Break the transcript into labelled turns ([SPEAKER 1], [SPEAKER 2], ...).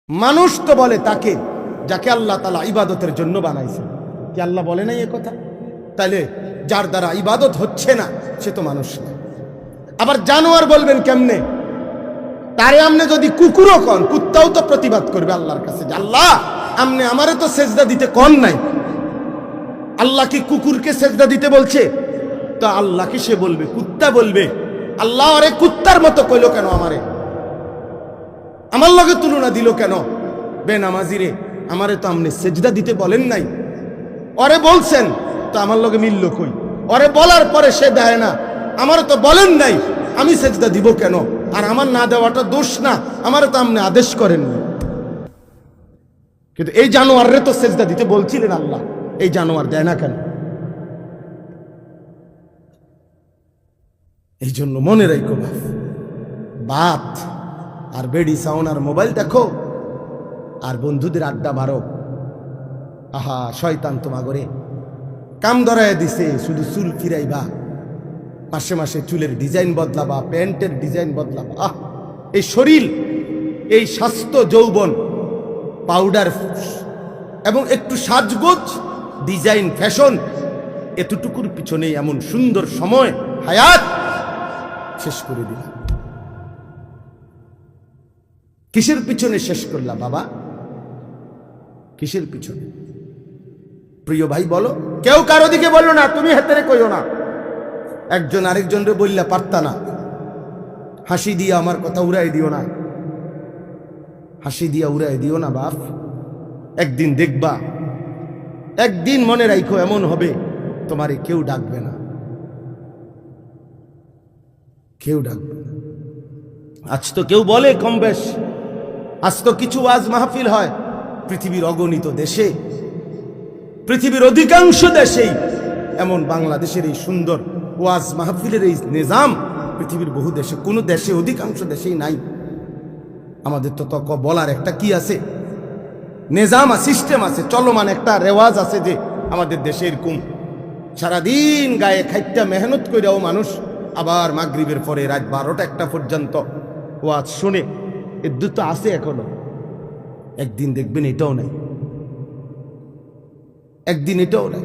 [SPEAKER 1] মানুষ তো বলে তাকে যাকে আল্লাহ তাআলা ইবাদতের জন্য বানাইছেন। কি আল্লাহ বলে নাই এ কথা? তাহলে যার দ্বারা ইবাদত হচ্ছে না সে তো মানুষ না। আবার জানোয়ার বলবেন কেমনে? তারে আমনে যদি কুকুরও কন, কুত্তাও তো প্রতিবাদ করবে আল্লাহর কাছে যে আল্লাহ আমনে আমারে তো সেজদা দিতে কন নাই। আল্লাহ কি কুকুরকে সেজদা দিতে বলছে? তো আল্লাহ কি সে বলবে? কুত্তা বলবে আল্লাহ আরে কুত্তার মতো কইলো কেন আমারে, আমার লগে তুলনা দিল কেন? বেনামাজি রে, আমারে তো আমনে সেজদা দিতে বলেন নাই, ওরে বলছেন তো আমার লগে মিলল কই? ওরে বলার পরে সে দেয় না, আমারে তো বলেন নাই, আমি সেজদা দিব কেন? আর আমার না দেওয়াটা দোষ না, আমারে তো আমনে আদেশ করেননি। কিন্তু এই জানোয়াররে তো সেজদা দিতে বলছিলেন আল্লাহ, এই জানোয়ার দেয় না কেন? এই জন্য মনে রাখো বাত আর বেডি সাউন্ড আর মোবাইল দেখো আর বন্ধুদের আড্ডা মারো, আহা শয়তান তোমাগরে কাম ধরায় দিছে। শুধু চুল ফিরাইবা, মাসে মাসে চুলের ডিজাইন বদলাবা, প্যান্টের ডিজাইন বদলাবা। এই শরীর, এই স্বাস্থ্য, যৌবন, পাউডার এবং একটু সাজগোজ, ডিজাইন, ফ্যাশন, এতটুকুর পিছনে এমন সুন্দর সময় হায়াত শেষ করে দিলাম। কিসের পিছনে শেষ করলা বাবা? কিসের পিছনে? প্রিয় ভাই বলো, কেউ কারো দিকে বললো না, তুমি হাতে কইও না। একজন আরেকজনরে বললা পারতা না, হাসি দিয়ে আমার কথা উড়াই দিও না, হাসি দিয়া উড়াই দিও না বাপ। একদিন দেখবা, একদিন মনে রাখো এমন হবে তোমারে কেউ ডাকবে না, কেউ ডাকবে না। আজ তো কেউ বলে কম বেশ, আজ তো কিছু ওয়াজ মাহফিল হয় পৃথিবীর অগণিত দেশে, পৃথিবীর অধিকাংশ দেশেই এমন বাংলাদেশের এই সুন্দর ওয়াজ মাহফিলের এই নিজাম পৃথিবীর বহু দেশে, কোনো দেশে, অধিকাংশ দেশেই নাই। আমাদের তো বলার একটা কি আছে, নিজাম সিস্টেম আছে, চলমান একটা রেওয়াজ আছে যে আমাদের দেশে এরকম সারাদিন গায়ে খাইটা মেহনত কইরাও মানুষ আবার মাগরিবের পরে রাত 12টা-1টা পর্যন্ত ওয়াজ শুনে। এর দুটো আছে এখনো। একদিন দেখবেন এটাও নাই, একদিন এটাও নাই।